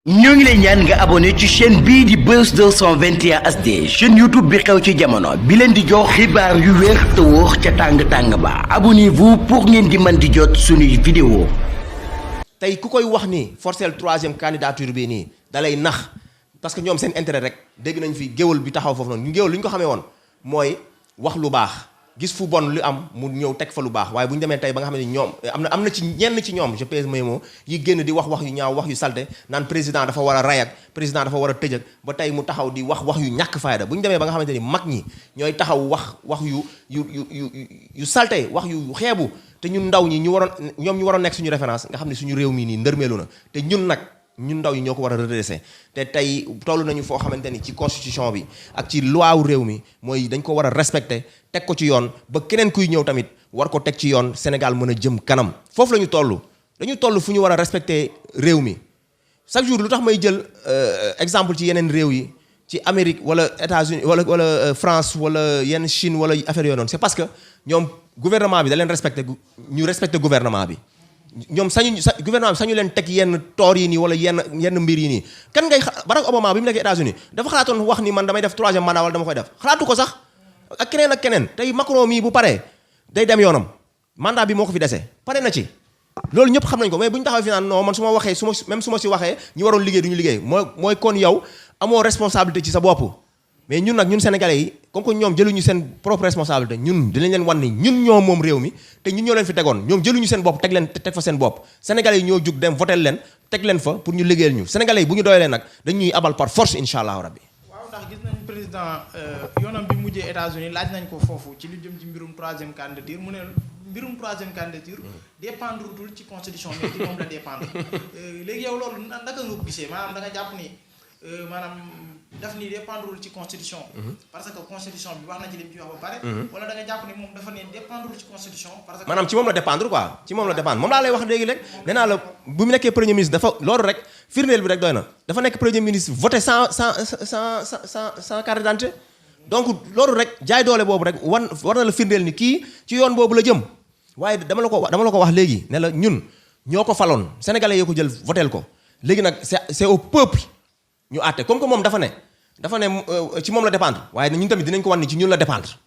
ñoo ngi lay ñaan nga abonné ci chaîne bii di Buzz 221 HD chaîne YouTube bi xew ci jamono bi leen di jox xibaar yu wér te wóor ca tàng-tàng ba abonnez-vous pour ngeen di mën di jot suñuy vidéo tey ku koy wax ni forcel troisième candidature bi nii dalay nax parce que ñoom seen intérêt rek dégg nañ fi géwal bi taxaw foofu noonu ñu géwal li ñu ko xamee woon mooy wax lu baax gis fu bon lu am mu ñëw teg fa lu baax waaye bu ñu demee tey ba nga xam ne ñoom am na ci ñenn ci ñoom je pèse mes mots yi génn di wax yu ñaaw wax yu salte naan président dafa war a ray ak président dafa war a tëj ak ba tey mu taxaw di wax yu ñàkk fayda bu ñu demee ba nga xamante ni mag ñi ñooy taxaw wax yu salte wax yu xeebu te ñun ndaw ñi ñu waroon nekk suñu référence nga xam ne suñu réew mi nii ndërmeelu na te ñun ndaw ñi ñoo ko war a redresser te tey toll nañu foo xamante ni ci constitution bi ak ci loi wu réew mi mooy dañ ko war a respecter teg ko ci yoon ba keneen kuy ñëw tamit war ko teg ci yoon Sénégal mën a jëm kanam foofu la ñu toll dañu toll fu ñu war a respecter réew mi chaque jour lu tax may jël exemple ci yeneen réew yi ci Amérique wala États-Unis wala France wala yenn Chine wala affaire yooyu noonu c'est parce que ñoom gouvernement bi da leen respecter ñu respecter gouvernement bi ñoom gouvernement bi sañu leen teg yenn toor yi nii wala yenn mbir yi nii kan ngay Barack Obama bi mu nekkee États-Unis dafa xalaatoon wax ni man damay def troisième mandat wala dama koy def xalaatu ko sax ak keneen tey Macron mii bu paree day dem yoonam mandat bi moo ko fi dese pare na ci loolu ñëpp xam nañ ko mais bu ñu taxaw fi naan non man su ma waxee même su ma si waxee ñi waroon liggéey du ñu liggéey mooy kon yow amoo responsabilité ci sa bopp mais ñun sénégalais yi comme que ñoom jëluñu seen propre responsabilité ñun dinañ leen wan ni ñun ñoo moom réew mi te ñun ñoo leen fi tegoon ñoom jëluñu seen bopp teg fa seen bopp sénégalais yi ñoo jug dem votel leen teg leen fa pour ñu liggéeyal ñu sénégalais yi bu ñu doyalee nag dañuy abal par force incha allahu rabbi. waaw ndax gis nañ président yoonam bi mujjee États-Unis laaj nañ ko foofu ci lu jëm ci mbirum troisième candidature mu ne mbirum troisième candidature dépendre tul ci constitution mais ci moom la dépendre léegi yow loolu naka nga ko gisee maanaam da nga jàpp ni maanaam daf ni dépendrewul ci constitution parce que constitution bi wax na ci lim ci wax ba pare wala da nga jàpp ni moom dafa ne dépendrewul ci constitution parce que maanaam ci moom la dépendre quoi ci moom la dépendre moom laa lay wax léegi rek nee naa la bu mu nekkee premier ministre dafa loolu rek firndeel bi rek doy na dafa nekk premier ministre voté sans carte d'identité donc loolu rek jaay doole boobu rek war na la firndeel ni kii ci yoon boobu la jëm waaye dama la ko wax léegi ne la ñun ñoo ko faloon sénégalais yoo ko jël votel ko léegi nag c'est au peuple ñu àtte comme que moom dafa ne ci moom la dépendre waaye ñun tamit dinañ ko wan ni ci ñun la dépendre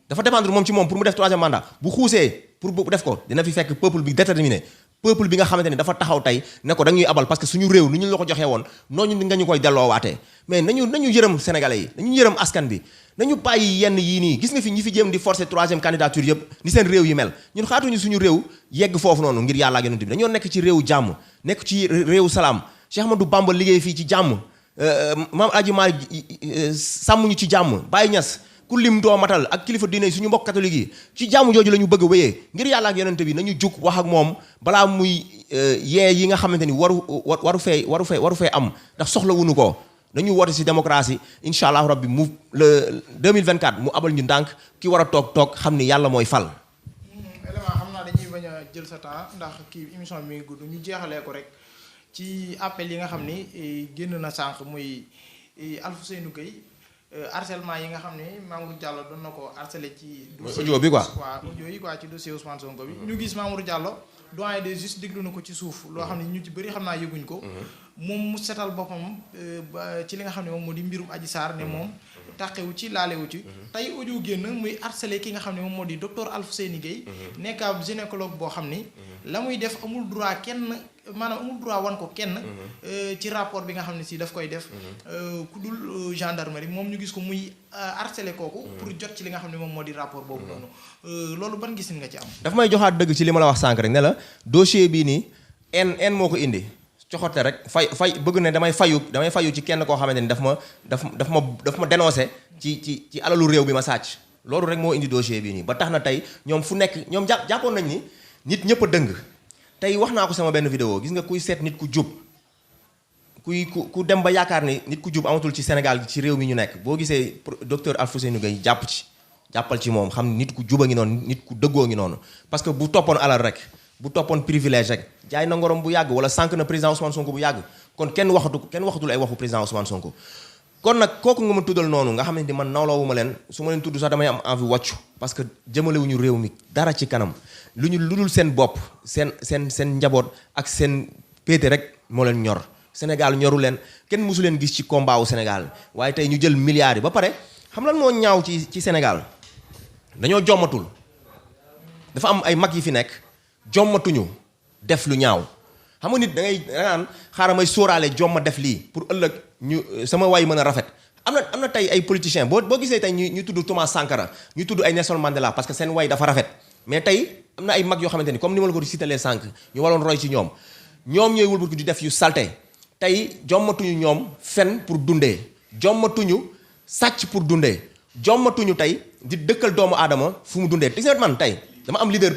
dafa dépendre moom ci moom pour mu def troisième mandat bu xuusee pour bu def ko dina fi fekk peuple bi déterminé peuple bi nga xamante ni dafa taxaw tey ne ko dañuy abal parce que suñu réew ni ñu la ko joxee woon noonu nga ñu koy delloowaatee mais nañu yërëm sénégalais yi nañu yërëm askan bi nañu bàyyi yenn yii nii gis nga fi ñi fi jéem di forcer troisième candidature yëpp ni seen réew yi mel ñun xaatuñu suñu réew yegg foofu noonu ngir yàlla ak yonent bi dañoo nekk ci réewu jàmm nekk ci réewu salaam Cheikh Ahmadou Bamba liggéey fii ci jàmm maam Aji Maalik sàmmuñu ci jàmm Baye Niass ku lim doo matal ak kilifa diine suñu mbokk catholique yi ci jàmm jooju la ñu bëgg a wéyee ngir yàlla ak yonente bi nañu jug wax ak moom balaa muy yee yi nga xamante ni waru fee am ndax soxla wuñu ko dañu woote si démocratie incha allah rabbi mu le 2024 mu abal ñu ndànk ki war a toog xam ni yàlla mooy fal. élément xam naa dañuy bañ a jël sa temps ndax kii émission bi mi ngi gudd ñu jeexalee ko rek ci appel yi nga xam ni génn na sànq muy Alfousseynou Gueye harcèlement yi nga xam ne Mamour Diallo doon na ko harcelé ci audio bi quoi waaw audio yi quoi ci dossier Ousmane Sonko bi ñu gis Mamour Diallo doyen des juges déglu na ko ci suuf loo xam ne ñu ci bëri xam naa yëguñ ko moom mu setal boppam ci li nga xam ne moom moo di mbirum Adji Sarr ne moom tàqewu ci laalewu ci tey audio génn muy harcelé ki nga xam ne moom moo di docteur Alfousseynou Gueye nekk ab gynécologue boo xam ni la muy def amul droit wan ko kenn ci rapport bi nga xam ne si daf koy def ku dul gendarmerie moom ñu gis ko muy harcelé kooku pour jot ci li nga xam ne moom moo di rapport boobu noonu loolu ban gis nga ci am daf may joxaat dëgg ci li ma la wax sànq rek ne la dossier bii nii en moo ko indi coxote rek fay bëgg ne damay fayu ci kenn koo xamante ni daf ma dénoncé ci alalu réew bi ma sàcc loolu rek moo indi dossier bii nii ba tax na tey ñoom fu nekk ñoom jàppoon nañ ni nit ñëpp a dëng tey wax naa ko sama benn vidéo gis nga kuy seet nit ku jub ku dem ba yaakaar ni nit ku jub amatul ci Sénégal ci réew mi ñu nekk boo gisee docteur Alfousseynou Gueye jàppal ci moom xam nit ku juba ngi noonu nit ku dëggoo ngi noonu parce que bu toppoon alal rek bu toppoon privilège rek jaay na ngorom bu yàgg wala sànq na président Ousmane Sonko bu yàgg kon kenn waxatul ay waxu président Ousmane Sonko kon nag kooku nga ma tuddal noonu nga xam ne man nawloowuma leen su ma leen tudd sax damay am envie wàccu parce que jëmalewuñu réew mi dara ci kanam lu dul seen bopp seen njaboot ak seen péete rek moo leen ñor Sénégal ñoru leen kenn mosu leen gis ci combat wu Sénégal waaye tey ñu jël milliards yi ba pare xam lan moo ñaaw ci Sénégal dañoo jommatul dafa am ay mag yi fi nekk jommatuñu def lu ñaaw xam nga nit da ngay naan xaaral may sóoraale jomma def lii pour ëllëg ñu sama way mën a rafet am na tey ay politiciens boo gisee tey ñu tudd Thomas Sankara ñu tudd ay Nelson Mandela parce que seen way dafa rafet mais tey am na ay mag yoo xamante ni comme ni ma la ko citalee sànq ñu waroon roy ci ñoom ñooy wëlbatu di def yu salte tey jommatuñu ñoom fen pour dundee jommatuñu sàcc pour dundee jommatuñu tey di dëkkal doomu aadama fu mu dundee gis nga man tey dama am leader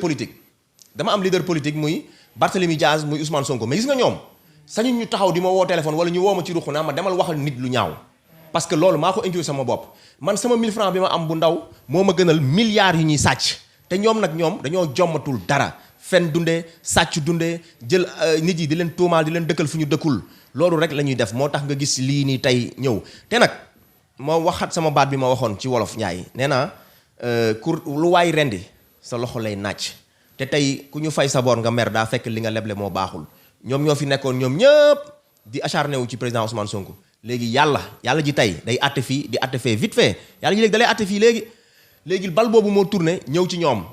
politique muy Barthélemy Diaz muy Ousmane Sonko mais gis nga ñoom sañu ñu taxaw di ma woo téléphone wala ñu woo ma ci ruq naa ma demal waxal nit lu ñaaw parce que loolu maa ko inculqué sama bopp man sama 1000 francs bi ma am bu ndaw moo ma gënal milliards yu ñuy sàcc te ñoom dañoo jommatul dara fen dundee sàcc dundee jël nit yi di leen tuumaal di leen dëkkal fu ñu dëkkul loolu rek la ñuy def moo tax nga gis lii nii tey ñëw te nag ma waxat sama baat bi ma waxoon ci wolof Njaay nee naa lu waay rendi sa loxo lay nàcc te tey ku ñu fay sa bor nga mer daa fekk li nga leble moo baaxul ñoom ñoo fi nekkoon ñoom ñëpp di acharné wu ci président Ousmane Sonko léegi yàlla ji tey day àtte fii di àtte fee vite fait yàlla ji léegi da lay àtte fii léegi bal boobu moo tourné ñëw ci ñoom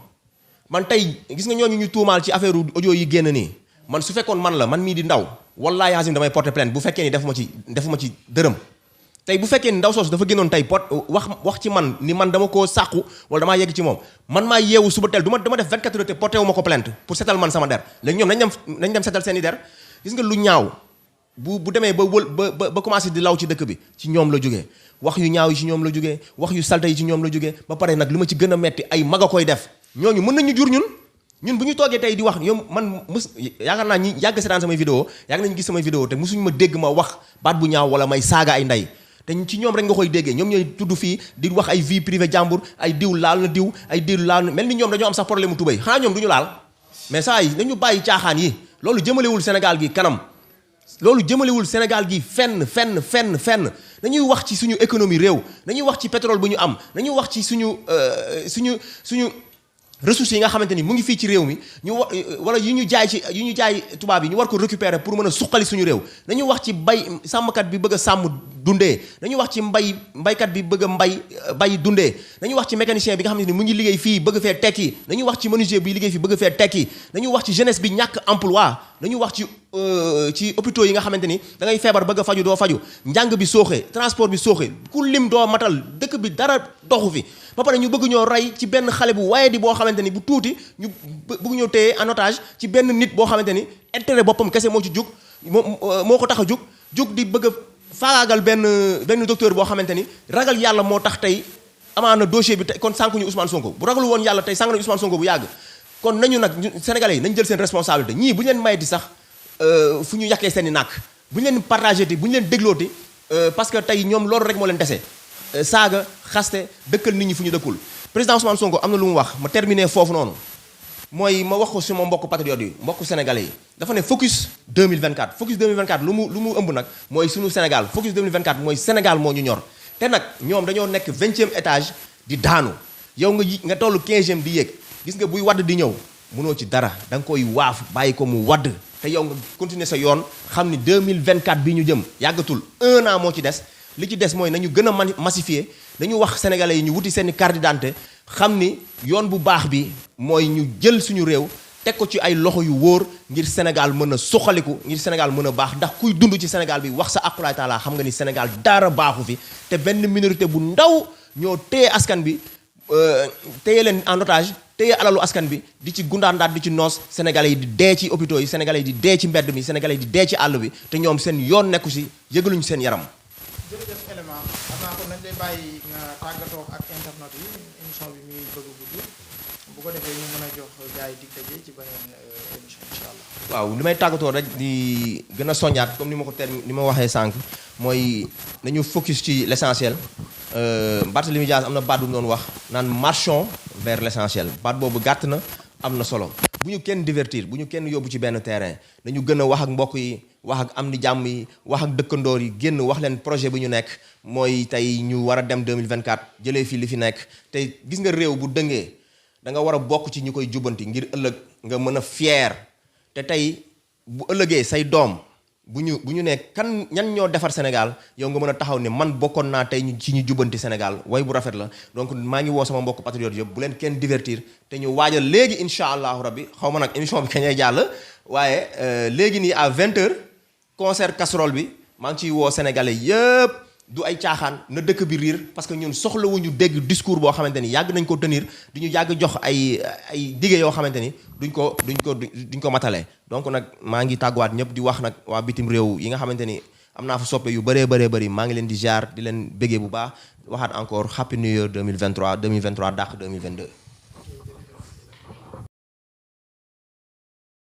man tey gis nga ñooñu ñu tuumaal ci affaire audio yi génn nii man su fekkoon man mii di ndaw wallaahi azim damay porter plainte bu fekkee ni defuma ci dërëm tey bu fekkee ni ndaw soosu dafa génnoon tey wax ci man ni man dama koo sàqu wala damaa yegg ci moom man maa yeewu suba teel dama def 24 heures te porté wu ma ko plainte pour setal man sama der léegi ñoom nañ dem setal seen i der gis nga lu ñaaw bu demee ba commencé di law ci dëkk bi ci ñoom la jógee wax yu ñaaw yi ci ñoom la jógee wax yu salte yi ci ñoom la jógee ba pare nag li ma ci gën a metti ay mag a koy def ñooñu mën nañu jur ñun bu ñu toogee tey di wax yow man yaakaar naa ñi yàgg seetaan samay vidéo yàgg nañu gis samay vidéo te musuñu ma dégg ma wax baat bu ñaaw wala may saaga ay ndey te ci ñoom rek nga koy déggee ñoom ñooy tudd fii di wax ay vie privée jàmbur ay diw laal na diw ay diw laal na mel ni ñoom dañoo am sax problème mu tubéy xanaa ñoom du ñu laal mais saa yi dañu bàyyi caaxaan yi loolu jëmalewul Sénégal gi kanam loolu jëmalewul Sénégal gi fenn dañuy wax ci suñu économie réew dañuy wax ci pétrole bu ñu am dañuy wax ci suñu ressources yi nga xamante ni mu ngi fii ci réew mi wala yu ñu jaay tubaab yi ñu war ko récupérer pour mën a suqali suñu réew dañuy wax ci sàmmkat bi bëgg a sàmm dundee dañuy wax ci mbaykat bi bëgg a bay dundee dañuy wax ci mécanicien bi nga xamante ni mu ngi liggéey fii bëgg fee tekki dañuy wax ci menuisier bi liggéey fii bëgg fee tekki dañuy wax ci jeunesse bi ñàkk emploi dañuy wax ci hôpitaux yi nga xamante ni da ngay feebar bëgg a faju doo faju njàng bi sooxe transport bi sooxe ku lim doo matal dëkk bi dara doxu fi ba pare ñu bëgg ñoo rey ci benn xale bu waaye di boo xamante ni bu tuuti ñu bëgg ñoo téye en otage ci benn nit boo xamante ni intérêt boppam kese moo ci jug moo ko tax a jug di bëgg a faagaagal benn docteur boo xamante ni ragal yàlla moo tax tey amaana dossier bi tey kon sànq ñu Ousmane Sonko bu ragal woon yàlla tey sànq nañu Ousmane Sonko bu yàgg kon nañu nag sénégalais yi nañ jël seen responsabilité ñii bu ñu leen mayeti sax fu ñu yàqee seen i nàkk bu ñu leen partagé ti bu ñu leen déglooti parce que tey ñoom loolu rek moo leen dese saaga xaste dëkkal nit ñi fu ñu dëkkul président Ousmane Sonko am na lu mu wax ma terminé foofu noonu mooy ma wax ko suma mbokk patriotes yi mbokk sénégalais yi dafa ne focus 2024 focus 2024 lu mu ëmb nag mooy sunu Sénégal focus 2024 mooy Sénégal moo ñu ñor te nag ñoom dañoo nekk 20e étage di daanu yow nga toll 15e di yéeg gis nga buy wadd di ñëw mënoo ci dara da nga koy waaf bàyyi ko mu wadd te yow nga continuer sa yoon xam ni 2024 bii ñu jëm yàggatul 1 an moo ci des li ci des mooy nañu gën a massifier dañu wax sénégalais yi ñu wuti seen i carte d'identité xam ni yoon bu baax bi mooy ñu jël suñu réew teg ko ci ay loxo yu wóor ngir Sénégal mën a suqaliku ngir Sénégal mën a baax ndax kuy dund ci Sénégal bi wax sa aqulaay taala xam nga ni Sénégal dara baaxu fi te benn minorité bu ndaw ñoo téye askan bi téye leen en otage téye alalu askan bi di ci gundaandaat di ci noos sénégalais yi di dee ci hôpitaux yi sénégalais yi di dee ci mbedd mi sénégalais yi di dee ci àll bi te ñoom seen yoon nekku si yëgaluñu seen yaram. jërëjëf élément xam naa ko nañ lay bàyyi nga tàggatoo ak internet yi émission bi mi ngi bëgg a gudd bu ko defee ñu mën a jox gars yi dig daje ci beneen émission incha allah. waaw li may tàggatoo rek di gën a soññaat comme ni ma waxee sànq mooy nañu focus ci l'essentiel Barthélémy Dias am na baat bu mu doon wax naan marchons vers l'essentiel baat boobu gàtt na am na solo bu ñu kenn divertir bu ñu kenn yóbbu ci benn terrain dañu gën a wax ak mbokk yi wax ak am ni jàmm yi wax ak dëkkandoor yi génn wax leen projet bi ñu nekk mooy tey ñu war a dem 2024 jëlee fii li fi nekk te gis nga réew bu dëngee da nga war a bokk ci ñu koy jubbanti ngir ëllëg nga mën a fier te tey bu ëllëgee say doom bu ñu ne kan ñan ñoo defar Sénégal yow nga mën a taxaw ne man bokkoon naa tey ci ñu jubbanti Sénégal way bu rafet la donc maa ngi woo sama mbokk patriote yëpp bu leen kenn divertir te ñu waajal léegi incha allahu rabbi xaw ma nag émission bi kañay jàll waaye léegi nii à 20h concert casserole bi maa ngi ciy woo sénégalais yëpp du ay caaxaan na dëkk bi riir parce que ñun soxlawuñu dégg discours boo xamante ni yàgg nañ ko tenir du ñu yàgg jox ay dige yoo xamante ni duñ ko matale. donc nag maa ngi tàgguwaat ñëpp di wax nag waa bitim réew yi nga xamante ni am naa fa soppe yu bëree bëri maa ngi leen di jaar di leen béggee bu baax waxaat encore happy new year 2023 dàq 2022.